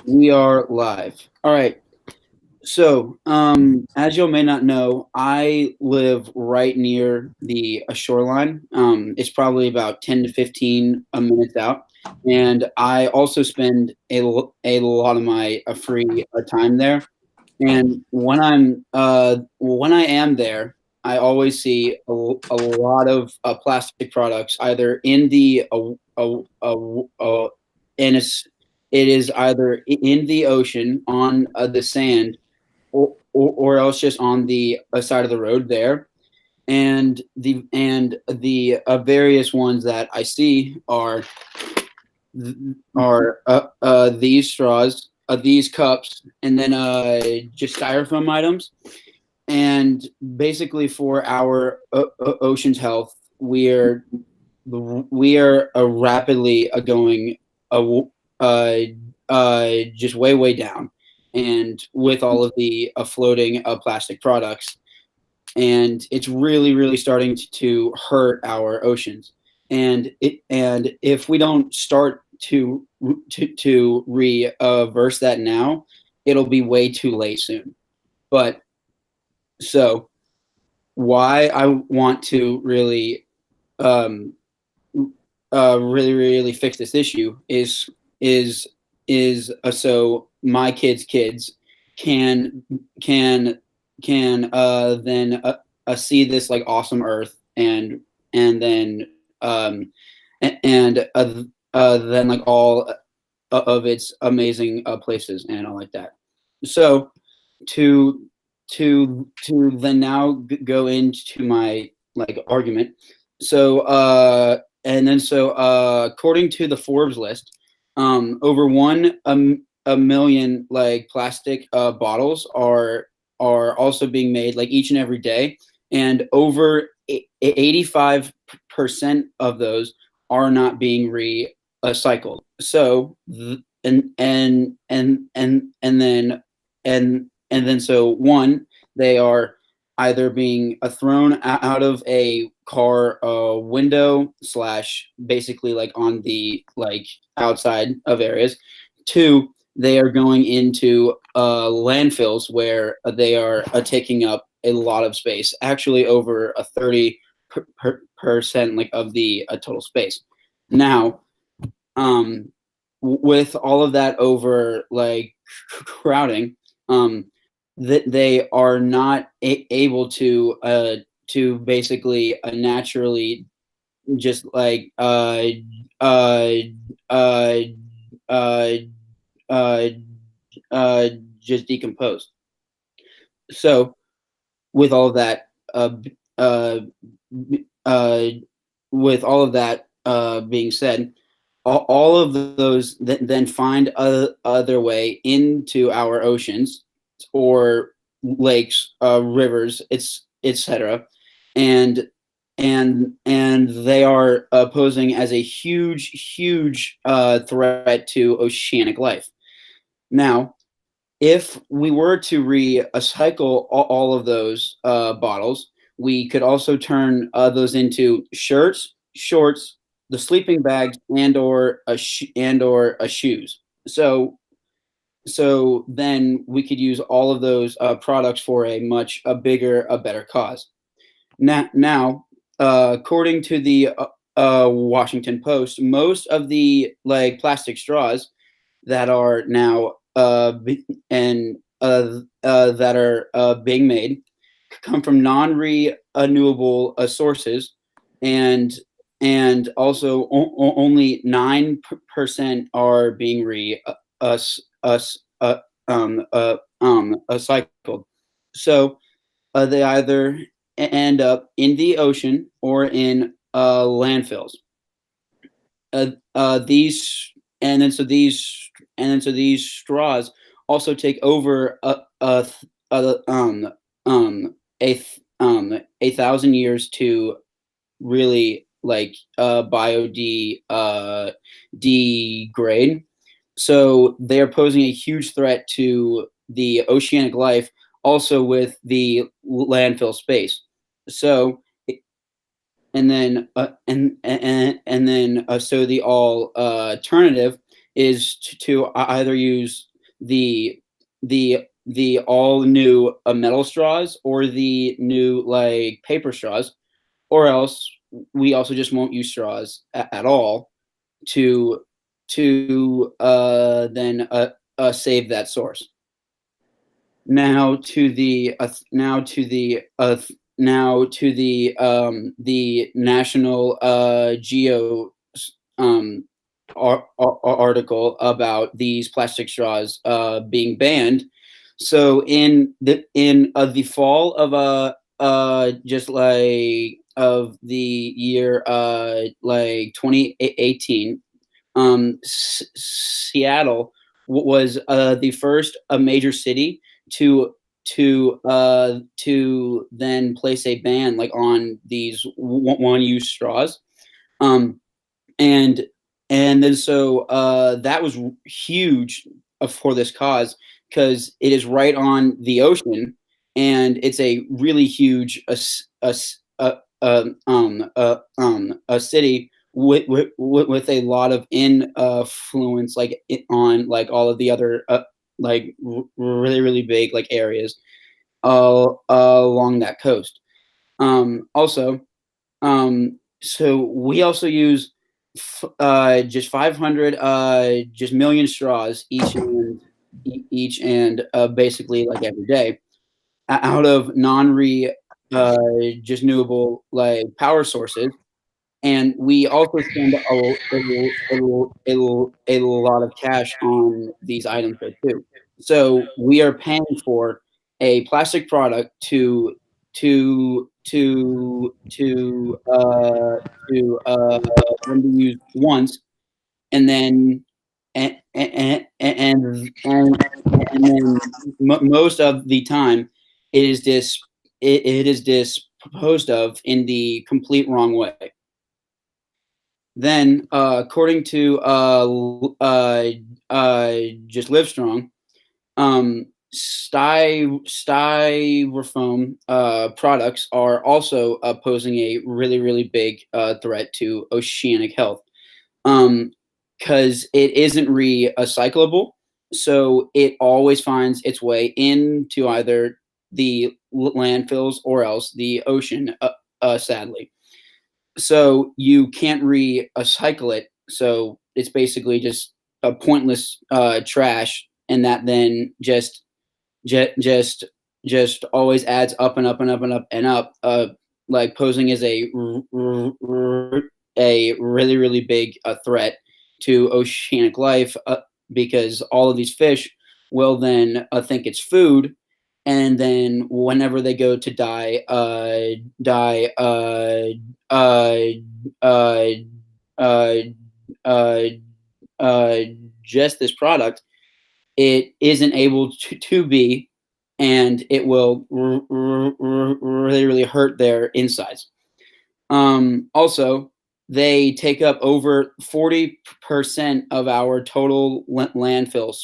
We are live. All right. So, as you may not know, I live right near the shoreline. It's probably about 10 to 15 minutes out. And I also spend a lot of my free time there. And when I am there, I always see a lot of plastic products either in the and it is either in the ocean on the sand, or else just on the side of the road there. And the various ones that I see are these straws, these cups, and then just styrofoam items. And basically, for our ocean's health, we are rapidly going uh, uh, just way down, and with all of the floating plastic products, and it's really starting to hurt our oceans. And if we don't start to reverse that now, it'll be way too late soon. But so why I want to um, really fix this issue is so my kids can can then see this like awesome Earth, and then then like all of its amazing places and all like that. So to to then now go into my like argument. So according to the Forbes list, over a million like plastic bottles are also being made like each and every day, and over 85% of those are not being recycled. So and then so one, they are either being thrown out of a car window slash basically like on the like outside of areas. Two, they are going into landfills where they are taking up a lot of space, actually over a 30% like of the total space. Now, with all of that over like crowding, that they are not able to basically naturally just like uh uh uh uh uh just decompose. So with all of that uh uh with all of that being said, all of those then find other way into our oceans or lakes, rivers, etc. And and they are posing as a huge threat to oceanic life. Now, if we were to recycle all of those bottles, we could also turn those into shirts, shorts, the sleeping bags, and or shoes. So then we could use all of those products for a bigger, a better cause. Now, according to the Washington Post, most of the like plastic straws that are now and that are being made come from non-renewable sources, and also only 9% are being us us cycled. So they either end up in the ocean or in landfills. These and then so these and then so these straws also take over a thousand years to really like degrade. So they are posing a huge threat to the oceanic life, also with the landfill space. So and then so the alternative is to either use the all new metal straws or the new like paper straws, or else we also just won't use straws at all to then save that source. Now to the the National Geo um, article about these plastic straws being banned. So in the fall of just like of the year like 2018, Seattle was the first major city to to then place a ban like on these one use straws. Um, and then so that was huge for this cause because it is right on the ocean, and it's a really huge a city with a lot of influence like on like all of the other like really big like areas along that coast. Also, so we also use just 500 just million straws each and basically like every day out of uh, just renewable like power sources, and we also spend a lot of cash on these items there too. So we are paying for a plastic product to then be used once, and then and then most of the time it is disposed of in the complete wrong way. Then, according to just Livestrong, styrofoam products are also posing a really big threat to oceanic health, because it isn't recyclable, so it always finds its way into either the landfills or else the ocean, sadly. So you can't recycle it. So it's basically just a pointless trash, and that then just just just always adds up and up and up and up and up, like posing as a really big threat to oceanic life, because all of these fish will then think it's food, and then whenever they go to die uh, uh, uh, uh, uh, just this product, it isn't able to be, and it will really hurt their insides. Also, they take up over 40% of our total landfills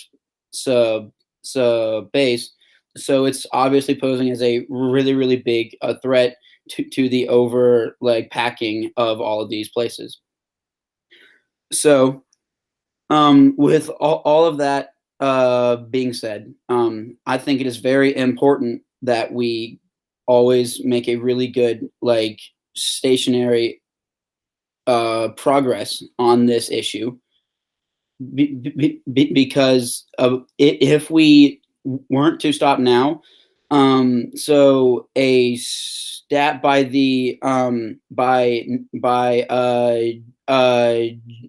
base. So it's obviously posing as a really big threat to the over like packing of all of these places. So with all of that being said, I think it is very important that we always make a really good like stationary progress on this issue, because if we weren't to stop now, so a stat by the uh,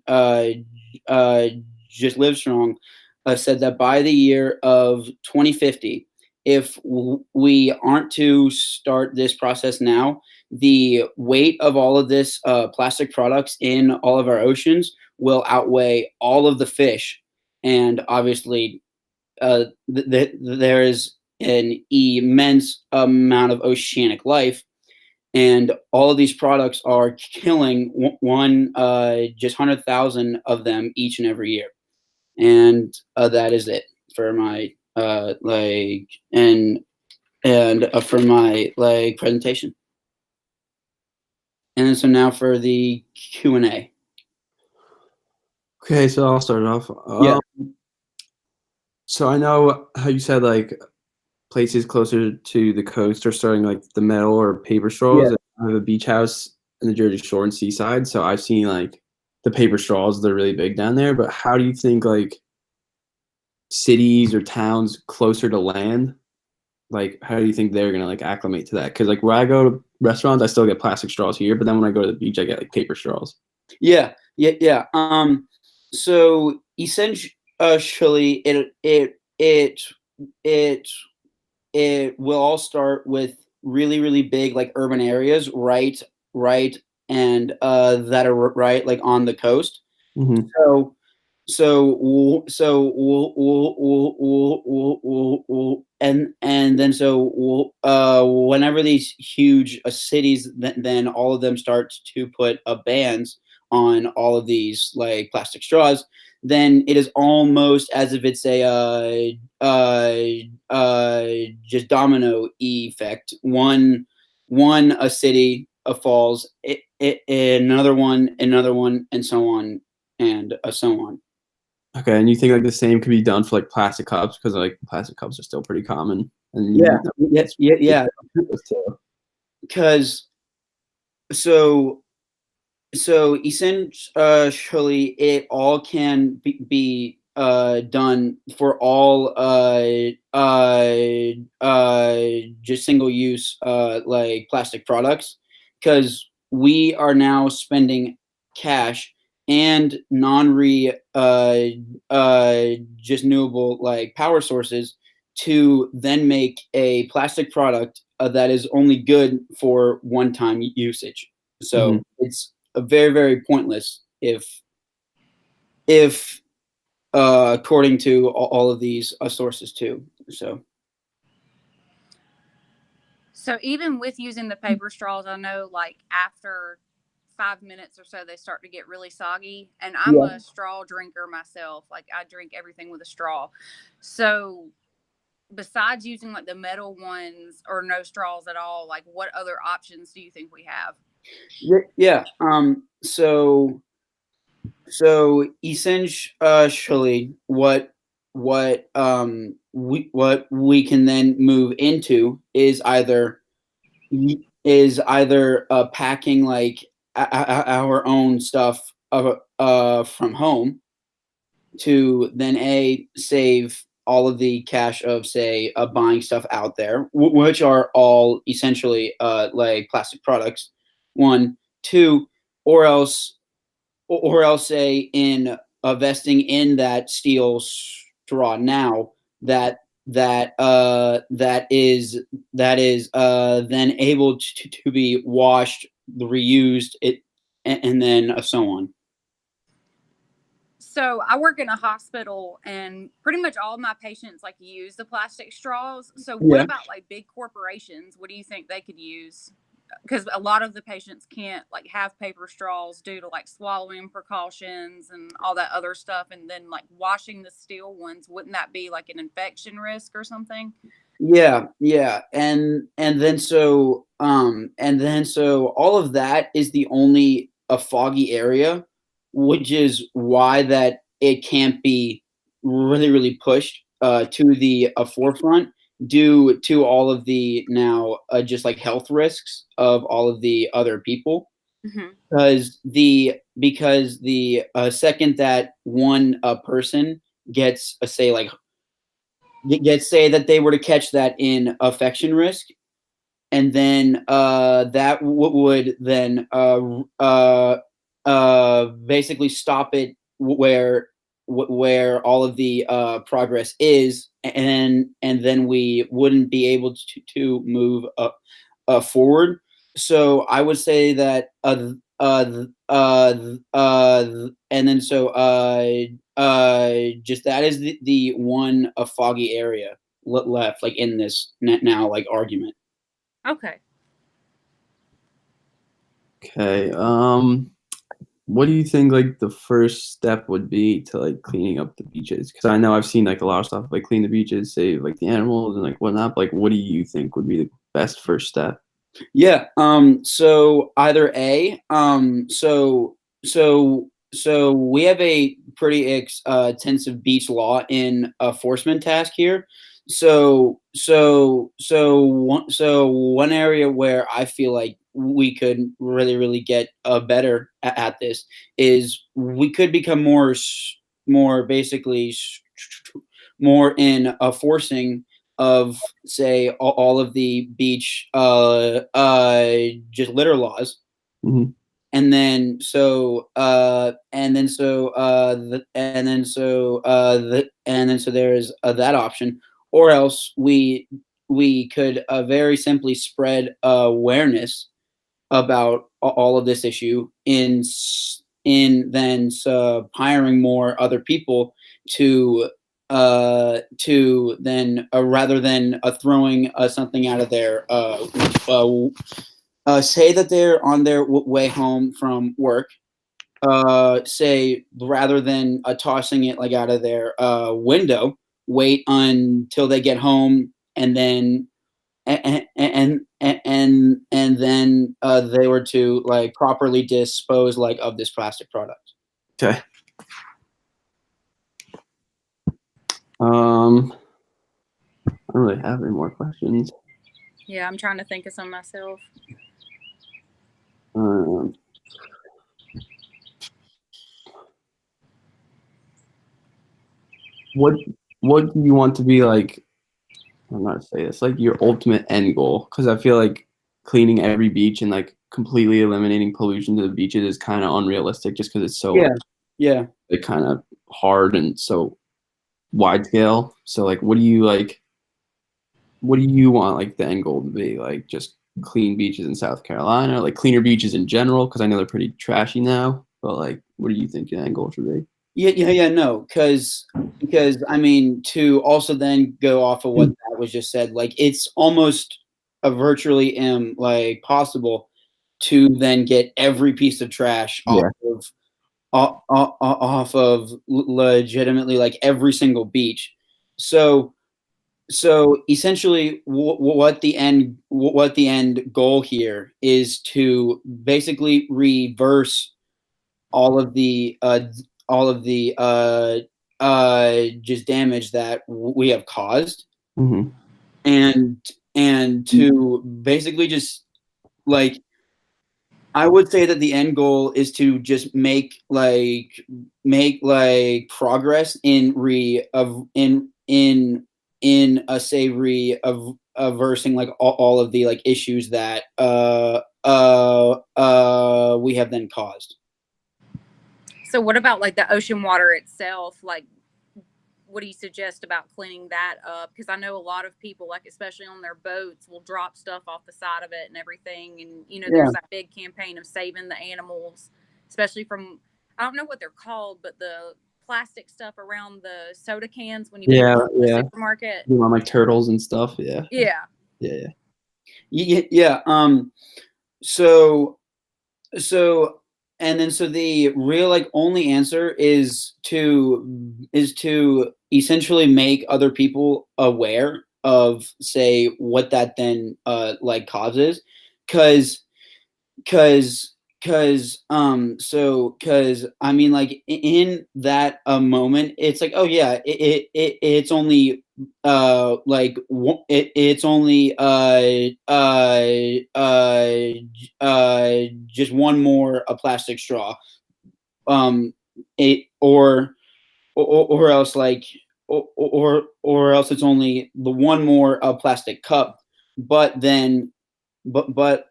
uh, uh, just Livestrong said that by the year of 2050, if we aren't to start this process now, the weight of all of this plastic products in all of our oceans will outweigh all of the fish, and obviously there is an immense amount of oceanic life, and all of these products are killing one just 100,000 of them each and every year. And that is it for my like and for my like presentation. And then so now for the Q&A. Okay, so I'll start off. Yeah. So I know how you said like places closer to the coast are starting like the metal or paper Yeah. straws. I have a beach house in the Jersey Shore and Seaside, so I've seen like the paper straws. They're really big down there. But how do you think like cities or towns closer to land, like how do you think they're gonna like acclimate to that? Because like when I go to restaurants, I still get plastic straws here, but then when I go to the beach, I get like paper straws. Yeah. Yeah. Yeah. So essentially, it it will all start with really really big like urban areas, right, and that are right like on the coast. Hmm. So and then whenever these huge cities, then all of them start to put bans on all of these like plastic straws, then it is almost as if it's a just domino effect. One a city falls, another one, and so on and so on. Okay, and you think like the same could be done for like plastic cups because like plastic cups are still pretty common, and Yeah, you know, yeah, yeah, yeah. so, Because so essentially, it all can be done for all just single use like plastic products, because we are now spending cash and uh just renewable like power sources to then make a plastic product that is only good for one time usage. So mhm. it's a very very pointless if according to all of these sources too. So So even with using the paper straws, I know like after 5 minutes or so they start to get really soggy. And I'm yeah. a straw drinker myself. Like I drink everything with a straw. So besides using like the metal ones or no straws at all, like what other options do you think we have? Yeah. So essentially, what we can then move into is either packing like our own stuff from home to then a save all of the cash of say buying stuff out there, which are all essentially like plastic products. One, two, or else say in investing in that steel straw now that that is then able to be washed, reused it, and then so on. So I work in a hospital and pretty much all of my patients like use the plastic straws. So what Yeah. about like big corporations? What do you think they could use? Because a lot of the patients can't like have paper straws due to like swallowing precautions and all that other stuff, and then like washing the steel ones, wouldn't that be like an infection risk or something? Yeah, yeah, and then so all of that is the only a foggy area, which is why that it can't be really really pushed to the forefront due to all of the now just like health risks of all of the other people, Mm-hmm. because the second that one person gets say like get say that they were to catch that in affection risk, and then that would then basically stop it where all of the progress is, and then we wouldn't be able to move forward. So I would say that and then just that is the one foggy area left like in this now like argument. Okay. Okay. What do you think like the first step would be to like cleaning up the beaches? Because I know I've seen like a lot of stuff like clean the beaches, save like the animals and like whatnot. But, like, what do you think would be the best first step? Yeah. So either a so so we have a pretty extensive beach law in enforcement task here. So one area where I feel like we could really get better at this is we could become more basically more in forcing of say all of the beach just litter laws. Mhm. And then so there's that option, or else we could very simply spread awareness about all of this issue in then hiring more other people to then rather than throwing something out of their say that they're on their way home from work, say rather than tossing it like out of their window, wait until they get home and then and then they were to like properly dispose like of this plastic product. Okay. I don't really have any more questions. Yeah, I'm trying to think of some myself. What do you want to be like? I'm not to say this, like your ultimate end goal, because I feel like cleaning every beach and like completely eliminating pollution to the beaches is kind of unrealistic, just because it's so Yeah. like kind of hard and so wide scale. So like, what do you like? What do you want like the end goal to be? Like just clean beaches in South Carolina, like cleaner beaches in general, because I know they're pretty trashy now. But like, what do you think your end goal should be? No, because I mean, to also then go off of what that was just said, like it's almost a virtually like possible to then get every piece of trash Yeah. off of legitimately like every single beach. So essentially, what the end goal here is to basically reverse all of the just damage that we have caused, Mm-hmm. and to basically just like I would say that the end goal is to just make progress in a say of aversing like all of the like issues that we have then caused. So what about like the ocean water itself? Like, what do you suggest about cleaning that up? Because I know a lot of people, like especially on their boats, will drop stuff off the side of it and everything. And there's that big campaign of saving the animals, especially from, I don't know what they're called, but the plastic stuff around the soda cans when you pick them up in the supermarket. You want like turtles and stuff. Yeah. So and then so the real like only answer is to essentially make other people aware of say what that then like causes, because I mean like in that moment it's like, oh yeah, it's only it's only just one more a plastic straw, it or else like or else it's only the one more plastic cup, but then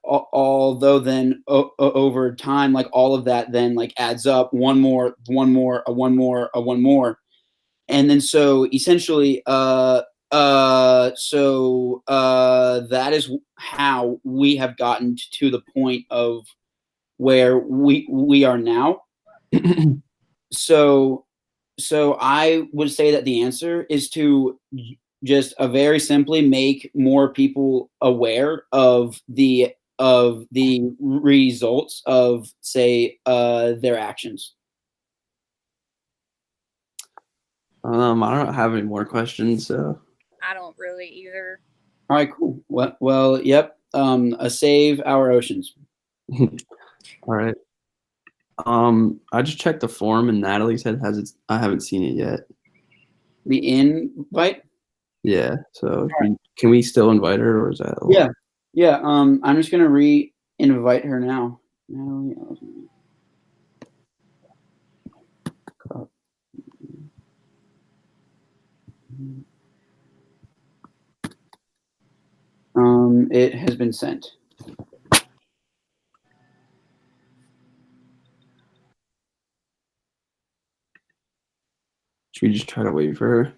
although then over time like all of that then like adds up, one more, and then so essentially that is how we have gotten to the point of where we are now. So I would say that the answer is to just very simply make more people aware of the results of say their actions. I don't have any more questions. So I don't really either. All right, cool. Well, yep. Save our oceans. All right. I just checked the forum and Natalie said I haven't seen it yet. The invite? Yeah. So can we still invite her, or is that? Yeah. Yeah. I'm just gonna re-invite her now. Natalie Osmond. It has been sent. Should we just try to wait for her?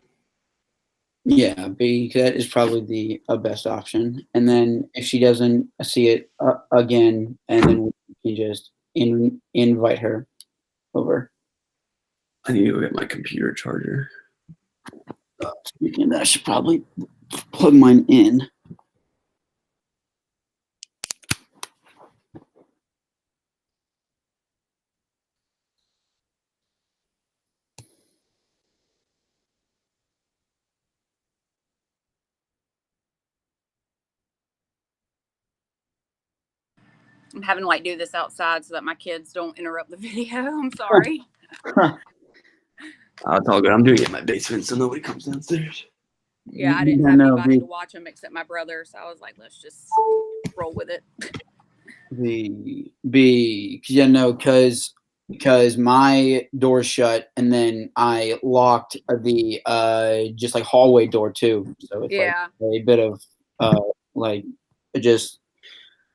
Yeah, because that is probably the best option. And then if she doesn't see it again, and then we can just invite her over. I need to go get my computer charger. Speaking of that, I should probably plug mine in. I'm having to like do this outside so that my kids don't interrupt the video. I'm sorry. It's all good. I'm doing it in my basement so nobody comes downstairs. Yeah, I didn't have anybody to watch them except my brother, so I was like, let's just roll with it. Because my door's shut, and then I locked the just like hallway door too. So it's Yeah. like a bit of like just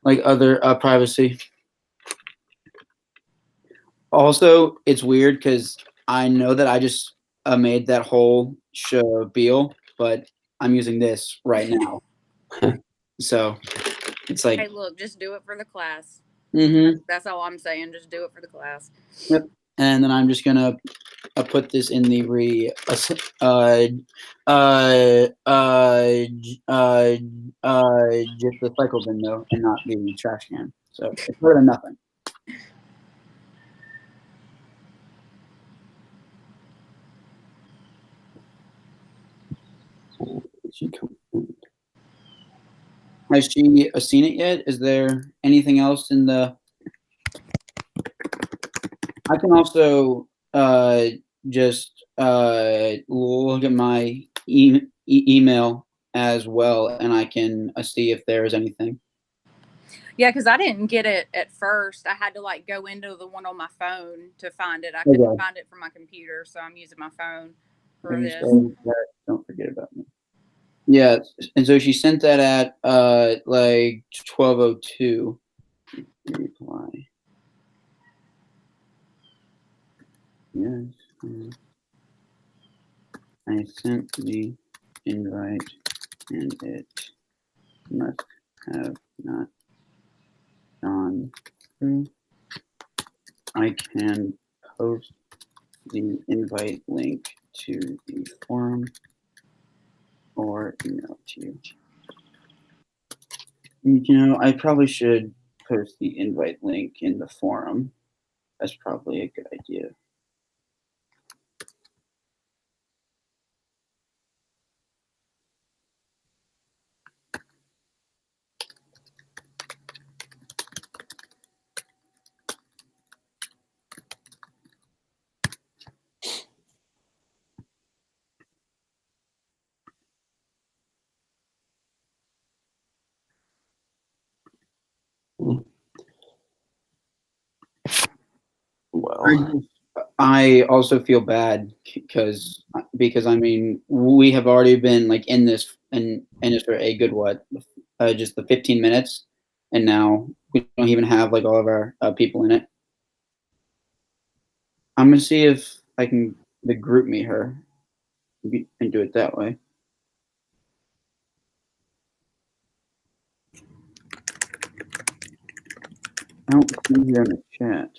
like other privacy. Also, it's weird because I know that I just made that whole spiel, but I'm using this right now. So it's like, Hey, look, just do it for the class. mm-hmm. That's all I'm saying. Just do it for the class. Yep. And then I'm just gonna put this in the just the cycle bin though, and not the trash can. So it's better than nothing. Has she seen it yet? Is there anything else in the? I can also just look at my email as well, and I can see if there is anything. Yeah, because I didn't get it at first. I had to like go into the one on my phone to find it. I couldn't find it from my computer, so I'm using my phone for this. Don't forget about me. Yeah, and so she sent that at like 12:02. Reply. Yes. I sent the invite, and it must have not gone through. I can post the invite link to the forum or email to you. You know, I probably should post the invite link in the forum. That's probably a good idea. Well, I also feel bad because I mean we have already been like in this for a good just the 15 minutes, and now we don't even have like all of our people in it. I'm gonna see if I can the group me her and do it that way. I don't see you in the chat.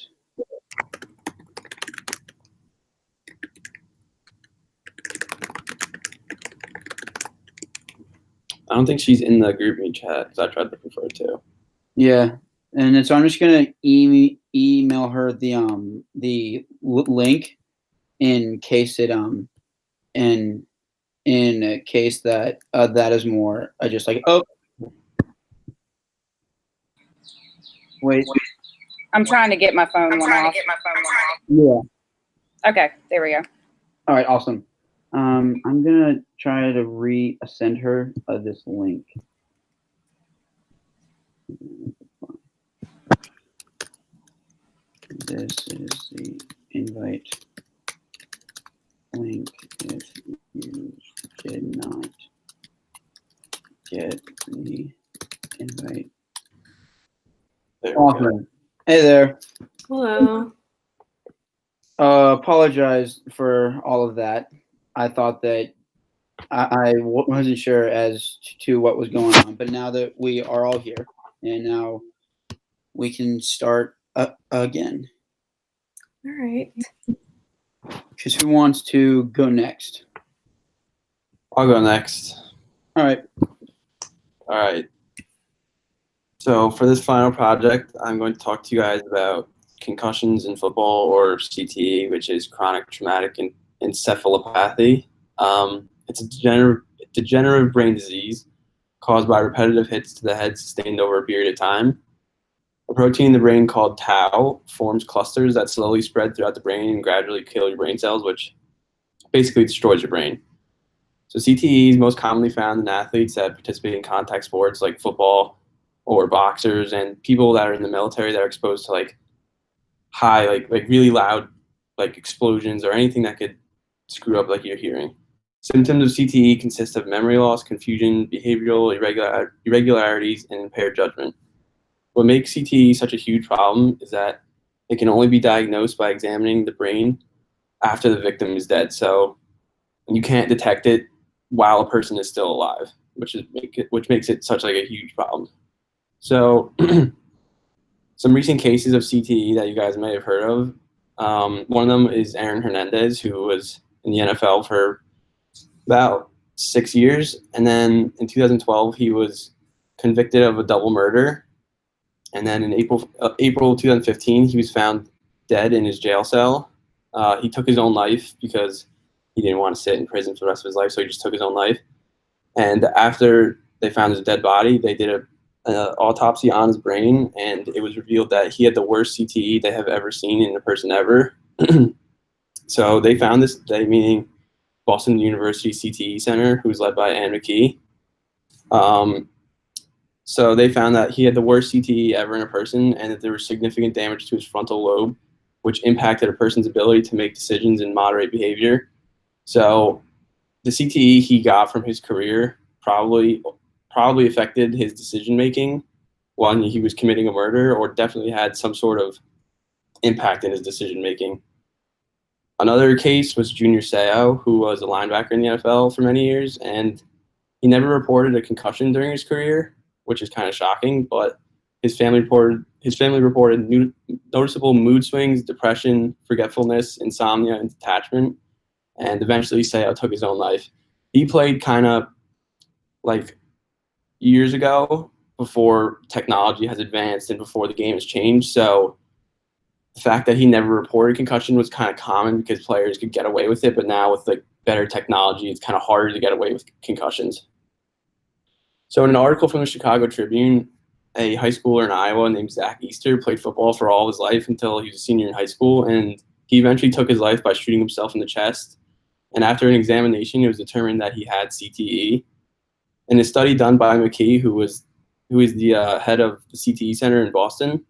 I don't think she's in the group me chat because I tried looking for her too. Yeah, and then, so I'm just gonna email her the link in case it in case that that is more just like, oh wait, I'm trying to get my phone one off. Yeah. Okay, there we go. All right. Awesome. I'm gonna try to send her this link. This is the invite link if you did not get the invite. There we go. Awesome. Hey there. Hello. Apologize for all of that. I thought that I wasn't sure as to what was going on, but now that we are all here, and now we can start again. All right. Because who wants to go next? I'll go next. All right. All right. So for this final project, I'm going to talk to you guys about concussions in football, or CTE, which is chronic traumatic encephalopathy. It's a degenerative brain disease caused by repetitive hits to the head sustained over a period of time. A protein in the brain called tau forms clusters that slowly spread throughout the brain and gradually kill your brain cells, which basically destroys your brain. So CTE is most commonly found in athletes that participate in contact sports like football or boxers, and people that are in the military that are exposed to like high, like really loud like explosions or anything that could screw up like your hearing. Symptoms of CTE consist of memory loss, confusion, behavioral irregularities, and impaired judgment. What makes CTE such a huge problem is that it can only be diagnosed by examining the brain after the victim is dead. So you can't detect it while a person is still alive, which makes it such like a huge problem. So some recent cases of CTE that you guys may have heard of. One of them is Aaron Hernandez, who was in the NFL for about 6 years. And then in 2012, he was convicted of a double murder. And then in April 2015, he was found dead in his jail cell. He took his own life because he didn't want to sit in prison for the rest of his life, so he just took his own life. And after they found his dead body, they did an autopsy on his brain, and it was revealed that he had the worst CTE they have ever seen in a person ever. So they found this, they meaning Boston University CTE Center, who's led by Anne McKee. So they found that he had the worst CTE ever in a person, and that there was significant damage to his frontal lobe, which impacted a person's ability to make decisions and moderate behavior. So the CTE he got from his career probably affected his decision making when he was committing a murder, or definitely had some sort of impact in his decision making. Another case was Junior Seau, who was a linebacker in the NFL for many years, and he never reported a concussion during his career, which is kind of shocking, but his family reported noticeable mood swings, depression, forgetfulness, insomnia, and detachment. And eventually Seau took his own life. He played kind of like years ago, before technology has advanced and before the game has changed. So the fact that he never reported concussion was kind of common because players could get away with it. But now with like better technology, it's kind of harder to get away with concussions. So in an article from the Chicago Tribune, a high schooler in Iowa named Zach Easter played football for all of his life until he was a senior in high school, and he eventually took his life by shooting himself in the chest. And after an examination, it was determined that he had CTE. In a study done by McKee, who is the head of the CTE Center in Boston,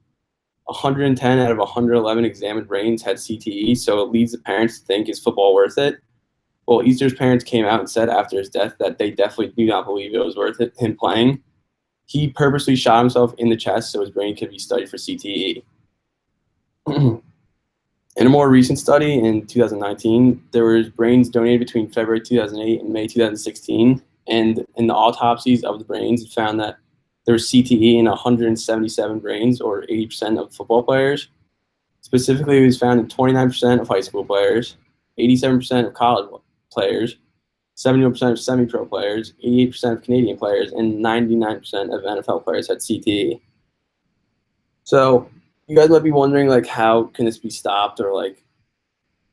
110 out of 111 examined brains had CTE, so it leads the parents to think, is football worth it? Well, Easter's parents came out and said after his death that they definitely do not believe it was worth it, him playing. He purposely shot himself in the chest so his brain could be studied for CTE. In a more recent study in 2019, there were brains donated between February 2008 and May 2016, and in the autopsies of the brains, it found that there was CTE in 177 brains, or 80% of football players. Specifically, it was found in 29% of high school players, 87% of college players, 71% of semi-pro players, 88% of Canadian players, and 99% of NFL players had CTE. So you guys might be wondering, like, how can this be stopped, or like,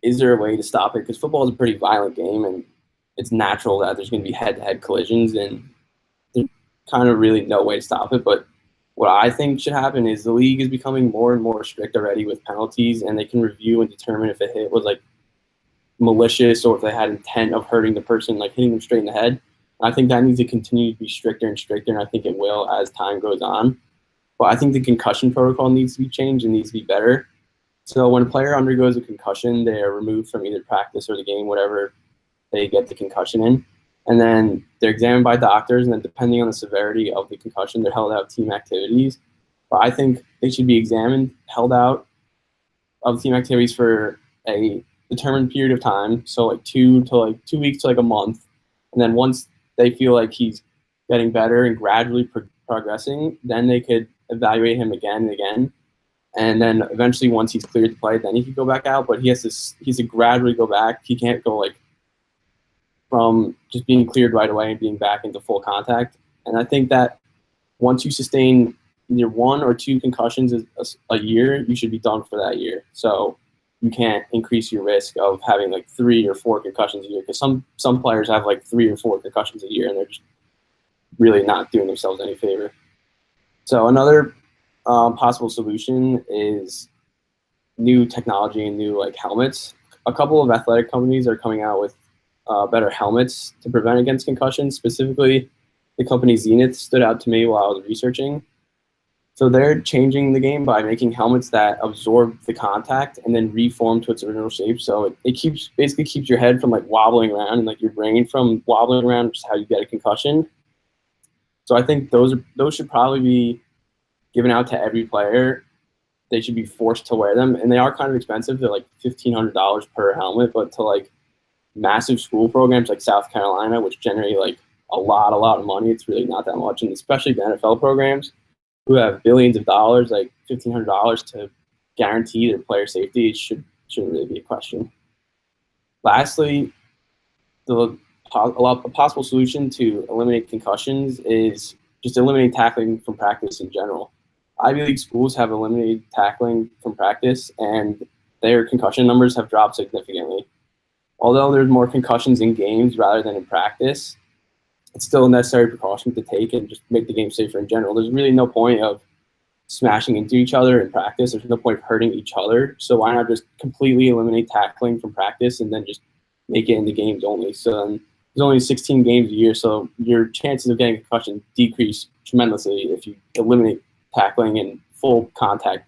is there a way to stop it? Because football is a pretty violent game, and it's natural that there's going to be head-to-head collisions, and there's kind of really no way to stop it. But what I think should happen is the league is becoming more and more strict already with penalties, and they can review and determine if a hit was like malicious or if they had intent of hurting the person, like hitting them straight in the head. I think that needs to continue to be stricter and stricter, and I think it will as time goes on. But I think the concussion protocol needs to be changed and needs to be better. So when a player undergoes a concussion, they are removed from either practice or the game, whatever they get the concussion in. And then they're examined by doctors, and then depending on the severity of the concussion, they're held out of team activities. But I think they should be examined, held out of team activities for a determined period of time, so like 2 weeks to like a month. And then once they feel like he's getting better and gradually progressing, then they could evaluate him again and again. And then eventually, once he's cleared to play, then he can go back out. But he has to gradually go back. He can't go like from just being cleared right away and being back into full contact. And I think that once you sustain either 1 or 2 concussions a year, you should be done for that year. So you can't increase your risk of having like 3 or 4 concussions a year, because some players have like 3 or 4 concussions a year, and they're just really not doing themselves any favor. So another possible solution is new technology and new like helmets. A couple of athletic companies are coming out with better helmets to prevent against concussions. Specifically, the company Zenith stood out to me while I was researching. So they're changing the game by making helmets that absorb the contact and then reform to its original shape. So it basically keeps your head from like wobbling around and like your brain from wobbling around, which is how you get a concussion. So I think those should probably be given out to every player. They should be forced to wear them, and they are kind of expensive. They're like $1,500 per helmet, but to like massive school programs like South Carolina, which generate like a lot of money, it's really not that much. And especially the NFL programs who have billions of dollars, like $1,500 to guarantee their player safety, it shouldn't really be a question. Lastly, a possible solution to eliminate concussions is just eliminate tackling from practice in general. Ivy League schools have eliminated tackling from practice, and their concussion numbers have dropped significantly. Although there's more concussions in games rather than in practice, it's still a necessary precaution to take and just make the game safer in general. There's really no point of smashing into each other in practice. There's no point of hurting each other. So why not just completely eliminate tackling from practice and then just make it in the games only? So then there's only 16 games a year, so your chances of getting a concussion decrease tremendously if you eliminate tackling and full contact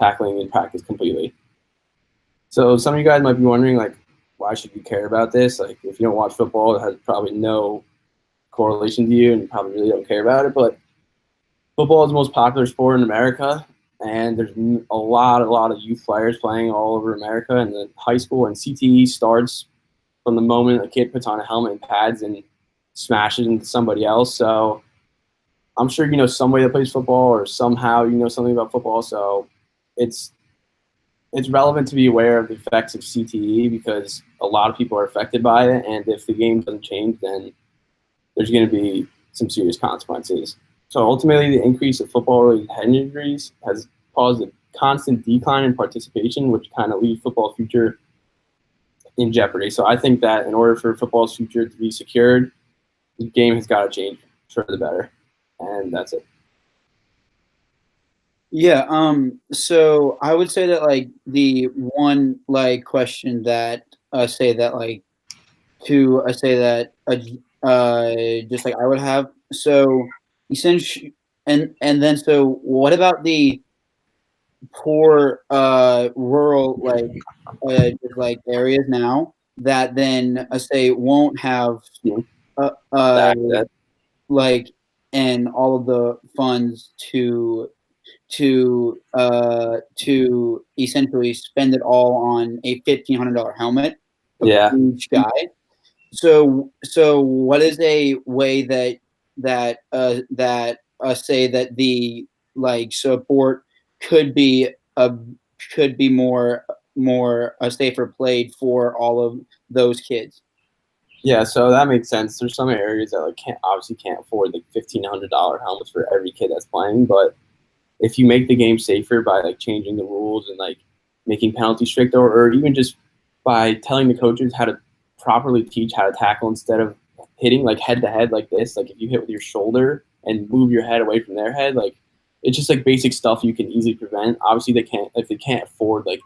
tackling in practice completely. So some of you guys might be wondering, like, why should you care about this? Like, if you don't watch football, it has probably no correlation to you and you probably really don't care about it. But football is the most popular sport in America, and there's a lot of youth players playing all over America. And the high school and CTE starts from the moment a kid puts on a helmet and pads and smashes into somebody else. So I'm sure you know somebody that plays football, or somehow you know something about football. So it's relevant to be aware of the effects of CTE, because a lot of people are affected by it. And if the game doesn't change, then there's going to be some serious consequences. So ultimately, the increase of football-related head injuries has caused a constant decline in participation, which kind of leaves football's future in jeopardy. So I think that in order for football's future to be secured, the game has got to change for the better. And that's it. Yeah. So I would say that like the one like question that say that like to say that just like I would have. So essentially, and then so what about the poor rural like areas now that then say won't have like and all of the funds to essentially spend it all on a $1,500 helmet Yeah. each guy. So what is a way that say that the like support could be more safer played for all of those kids? Yeah, so that makes sense. There's some areas that like can't afford like $1,500 helmets for every kid that's playing, but if you make the game safer by like changing the rules and like making penalties stricter, or even just by telling the coaches how to properly teach how to tackle instead of hitting like head to head like this, like if you hit with your shoulder and move your head away from their head, like it's just like basic stuff you can easily prevent. Obviously, if they can't afford like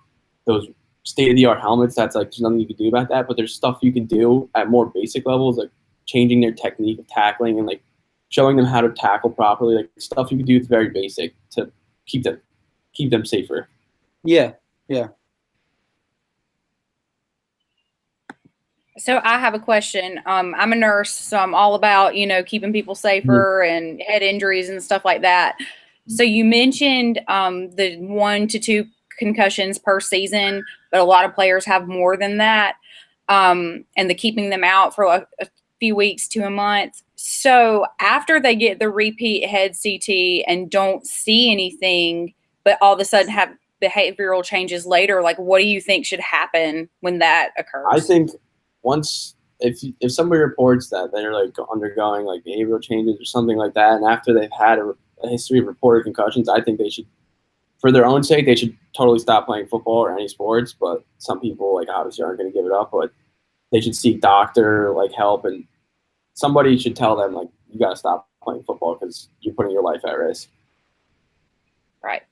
those state of the art helmets, that's like there's nothing you can do about that. But there's stuff you can do at more basic levels, like changing their technique of tackling and like showing them how to tackle properly, like stuff you can do that's very basic to keep them safer. Yeah, yeah. So I have a question. I'm a nurse, so I'm all about, keeping people safer and head injuries and stuff like that. So you mentioned the 1 to 2 concussions per season, but a lot of players have more than that. And the keeping them out for a few weeks to a month. So after they get the repeat head CT and don't see anything, but all of a sudden have behavioral changes later, like what do you think should happen when that occurs? I think if somebody reports that they're like undergoing like behavioral changes or something like that, and after they've had a history of reported concussions, I think they should, for their own sake, they should totally stop playing football or any sports. But some people like obviously aren't going to give it up, but they should seek doctor like help, and somebody should tell them like you got to stop playing football because you're putting your life at risk. Right.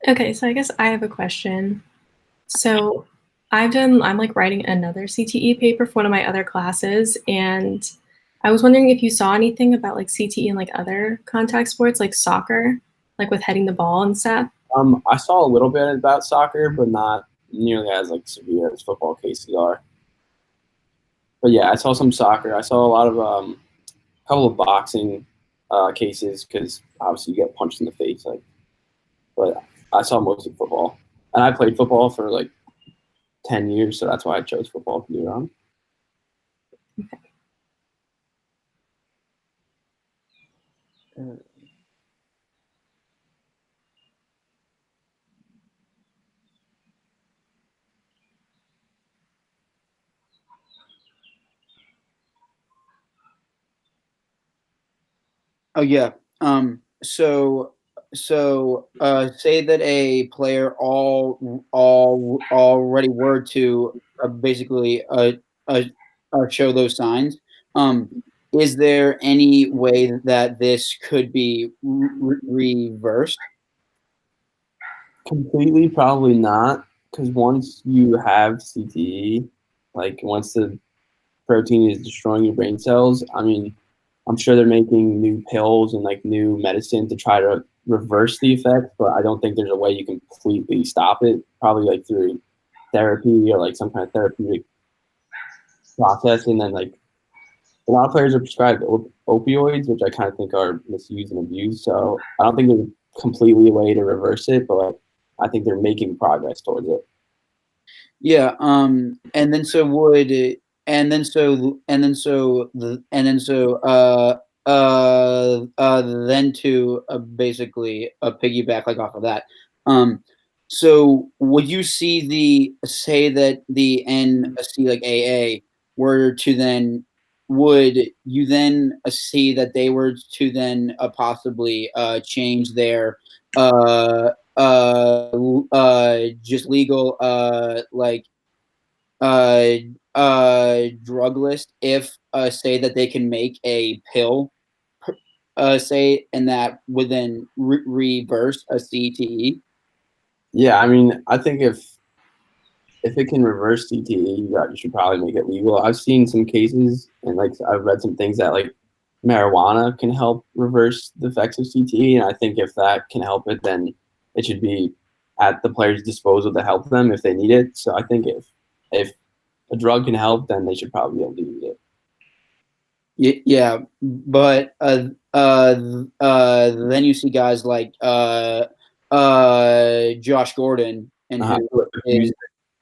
Okay, so I guess I have a question. So I'm like writing another CTE paper for one of my other classes, and I was wondering if you saw anything about like CTE and like other contact sports like soccer, like with heading the ball and stuff. I saw a little bit about soccer, but not nearly as like severe as football cases are. But yeah, I saw some soccer. I saw a lot of a couple of boxing cases because obviously you get punched in the face. But I saw mostly football, and I played football for like 10 years, so that's why I chose football to be around. Oh yeah. So say that a player already were to basically show those signs. Is there any way that this could be reversed? Completely, probably not, because once you have CTE, like once the protein is destroying your brain cells, I mean, I'm sure they're making new pills and like new medicine to try to reverse the effects, but I don't think there's a way you can completely stop it. Probably like through therapy or like some kind of therapeutic process, and then like a lot of players are prescribed opioids, which I kind of think are misused and abused. So I don't think there's completely a way to reverse it, but I think they're making progress towards it. Yeah. And then so would and then so and then so the and then so then to basically piggyback like off of that. So would you say that the NC like AA were to then would you then see that they were to then possibly change their just legal like drug list if say that they can make a pill say and that would then reverse a CTE? Yeah, I mean, I think if it can reverse CTE, you should probably make it legal. I've seen some cases, and like I've read some things that like marijuana can help reverse the effects of CTE, and I think if that can help it, then it should be at the player's disposal to help them if they need it. So I think if a drug can help, then they should probably be able to use it. Yeah, but then you see guys like Josh Gordon and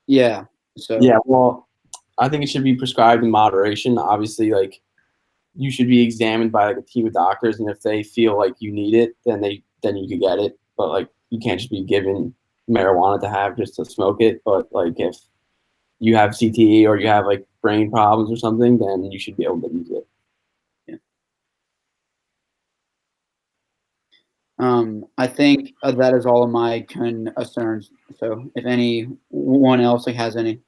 yeah. So yeah, well, I think it should be prescribed in moderation. Obviously, like you should be examined by like a team of doctors, and if they feel like you need it, then you could get it. But like you can't just be given marijuana to have just to smoke it. But like if you have CTE or you have like brain problems or something, then you should be able to use it. I think that is all of my concerns. So if anyone else has any.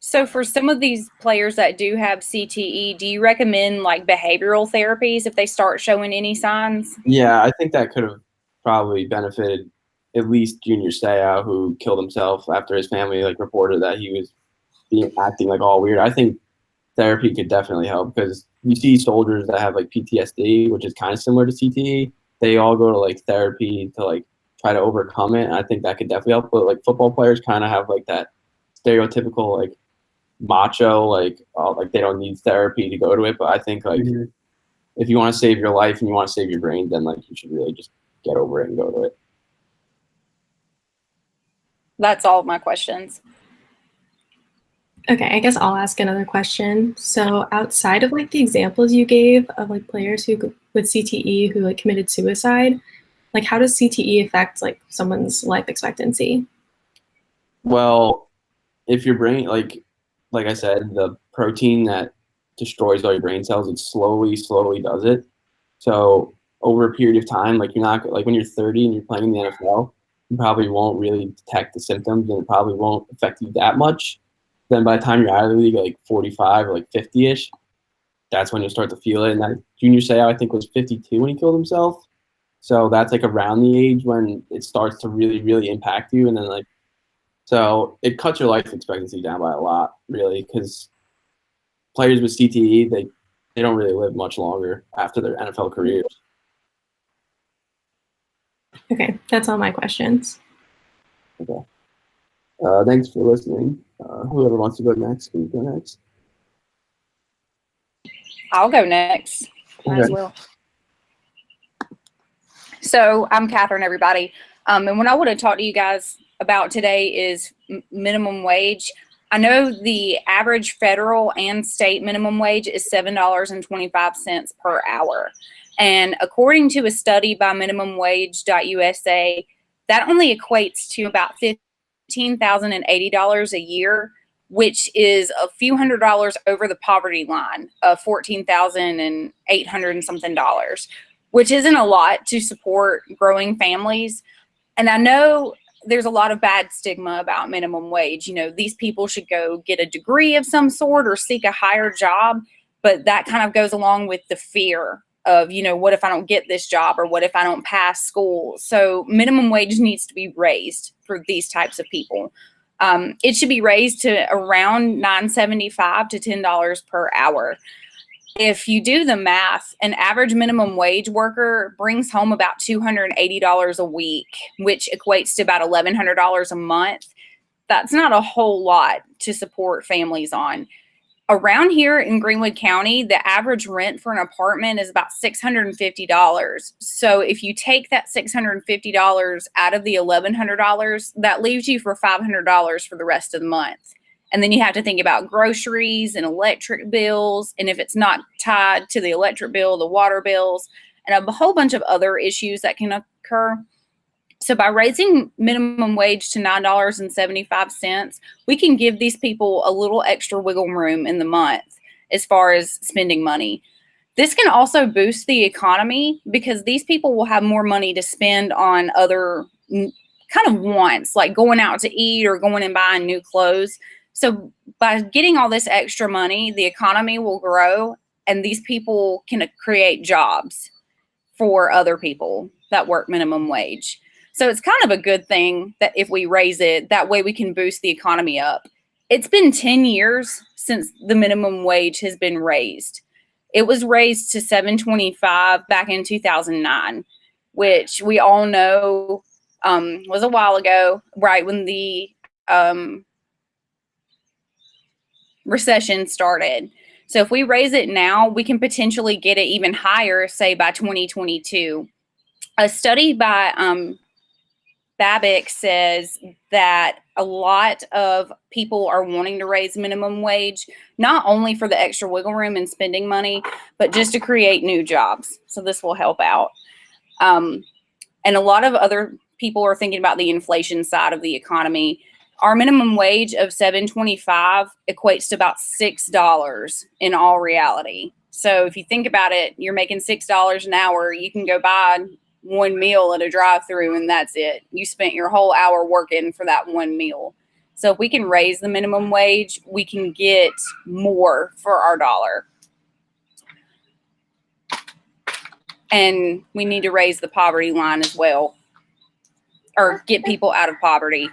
So for some of these players that do have CTE, do you recommend like behavioral therapies if they start showing any signs? Yeah, I think that could have probably benefited at least Junior Seau, who killed himself after his family like reported that he was acting like all weird. I think therapy could definitely help because you see soldiers that have like PTSD, which is kind of similar to CTE. They all go to like therapy to like try to overcome it. And I think that could definitely help. But like football players kind of have like that stereotypical like macho like they don't need therapy to go to it. But I think like if you want to save your life and you want to save your brain, then like you should really just get over it and go to it. That's all of my questions. Okay, I guess I'll ask another question. So outside of like the examples you gave of like players who with CTE who like committed suicide, like how does CTE affect like someone's life expectancy? Well, if your brain like I said, the protein that destroys all your brain cells, it slowly does it. So over a period of time, like you're not like when you're 30 and you're playing in the NFL, you probably won't really detect the symptoms and it probably won't affect you that much. Then by the time you're out of the league, like 45 or like 50-ish, that's when you'll start to feel it. And that Junior Seau, I think, was 52 when he killed himself. So that's like around the age when it starts to really impact you. And then like, so it cuts your life expectancy down by a lot, really, because players with CTE, they don't really live much longer after their NFL careers. Okay, that's all my questions. Okay. Thanks for listening. Whoever wants to go next, can go next. I'll go next. Might as Okay. well. So I'm Catherine, everybody. And what I want to talk to you guys about today is minimum wage. I know the average federal and state minimum wage is $7.25 per hour. And according to a study by minimumwage.usa, that only equates to about $15,080 a year, which is a few $100s over the poverty line of $14,800 and something dollars, which isn't a lot to support growing families. And I know there's a lot of bad stigma about minimum wage. You know, these people should go get a degree of some sort or seek a higher job, but that kind of goes along with the fear of, you know, what if I don't get this job or what if I don't pass school? So minimum wage needs to be raised for these types of people. It should be raised to around $9.75 to $10 per hour. If you do the math, an average minimum wage worker brings home about $280 a week, which equates to about $1,100 a month. That's not a whole lot to support families on. Around here in Greenwood County, the average rent for an apartment is about $650. So if you take that $650 out of the $1,100, that leaves you for $500 for the rest of the month. And then you have to think about groceries and electric bills. And if it's not tied to the electric bill, the water bills, and a whole bunch of other issues that can occur. So by raising minimum wage to $9.75, we can give these people a little extra wiggle room in the month as far as spending money. This can also boost the economy because these people will have more money to spend on other kind of wants, like going out to eat or going and buying new clothes. So by getting all this extra money, the economy will grow and these people can create jobs for other people that work minimum wage. So it's kind of a good thing that if we raise it, that way we can boost the economy up. It's been 10 years since the minimum wage has been raised. It was raised to $7.25 back in 2009, which we all know was a while ago, right when the recession started. So if we raise it now, we can potentially get it even higher, say by 2022. A study by Babic says that a lot of people are wanting to raise minimum wage, not only for the extra wiggle room and spending money, but just to create new jobs. So this will help out. And a lot of other people are thinking about the inflation side of the economy. Our minimum wage of $7.25 equates to about $6 in all reality. So if you think about it, you're making $6 an hour. You can go buy one meal at a drive-through and that's it. You spent your whole hour working for that one meal. So if we can raise the minimum wage, we can get more for our dollar. And we need to raise the poverty line as well, or get people out of poverty.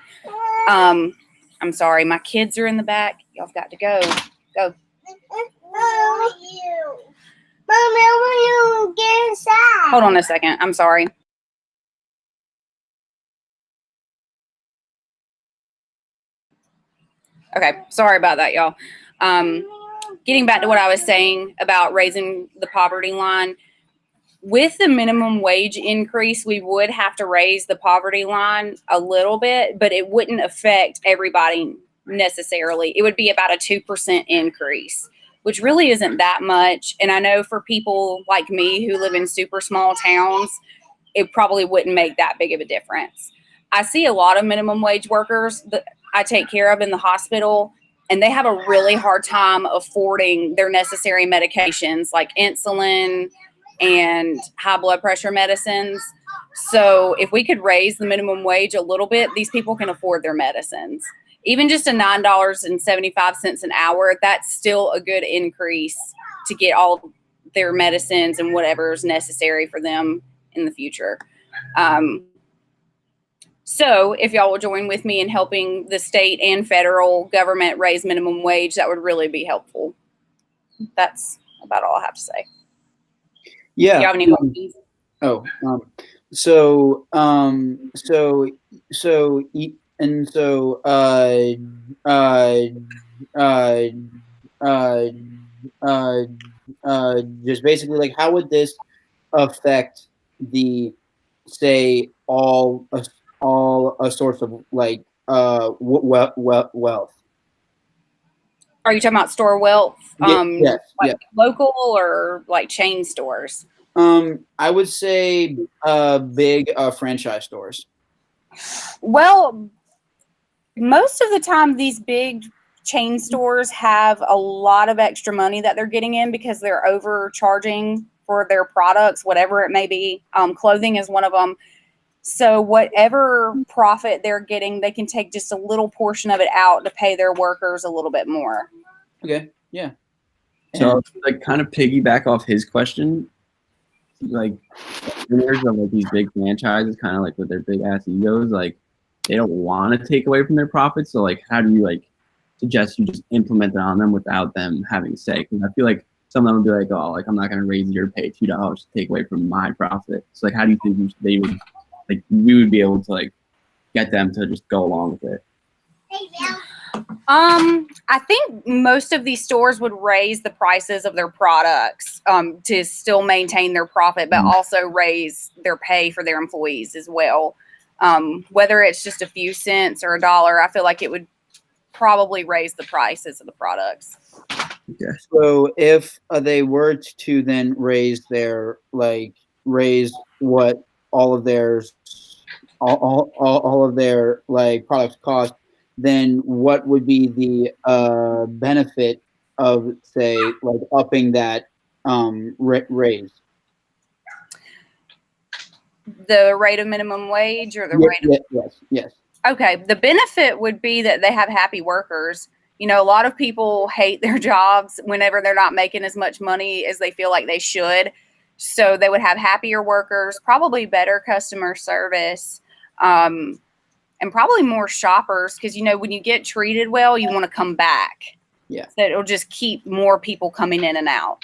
I'm sorry, my kids are in the back. Y'all have got to go. Go. Mommy, I want you to get inside. Hold on a second. I'm sorry. Okay, sorry about that, y'all. Getting back to what I was saying about raising the poverty line, with the minimum wage increase, we would have to raise the poverty line a little bit, but it wouldn't affect everybody necessarily. It would be about a 2% increase, which really isn't that much. And I know for people like me who live in super small towns, it probably wouldn't make that big of a difference. I see a lot of minimum wage workers that I take care of in the hospital, and they have a really hard time affording their necessary medications like insulin and high blood pressure medicines. So if we could raise the minimum wage a little bit, these people can afford their medicines. Even just a $9.75 an hour, that's still a good increase to get all their medicines and whatever is necessary for them in the future. So if y'all will join with me in helping the state and federal government raise minimum wage, that would really be helpful. That's about all I have to say. Yeah. Do you have any questions? Just basically, like, how would this affect the, say, all a source of like wealth? Are you talking about store wealth? Yes. Like local or like chain stores? I would say big franchise stores. Well, most of the time these big chain stores have a lot of extra money that they're getting in because they're overcharging for their products, whatever it may be. Clothing is one of them. So whatever profit they're getting, they can take just a little portion of it out to pay their workers a little bit more. Okay. Yeah. So like kind of piggyback off his question, like owners of like these big franchises, kind of like with their big ass egos, like they don't want to take away from their profits. So like, how do you like suggest you just implement it on them without them having say? Because I feel like some of them would be like, oh, like I'm not going to raise your pay $2 to take away from my profit. So like, how do you think they would, like, we would be able to like get them to just go along with it? I think most of these stores would raise the prices of their products to still maintain their profit, but also raise their pay for their employees as well. Whether it's just a few cents or $1, I feel like it would probably raise the prices of the products. Okay. So if they were to then raise what all of their like products cost, then what would be the benefit of, say, like upping that raise? The rate of minimum wage or the rate of Yes. Okay, the benefit would be that they have happy workers. You know, a lot of people hate their jobs whenever they're not making as much money as they feel like they should. So they would have happier workers, probably better customer service, and probably more shoppers. Because, you know, when you get treated well, you want to come back. Yeah. So it'll just keep more people coming in and out.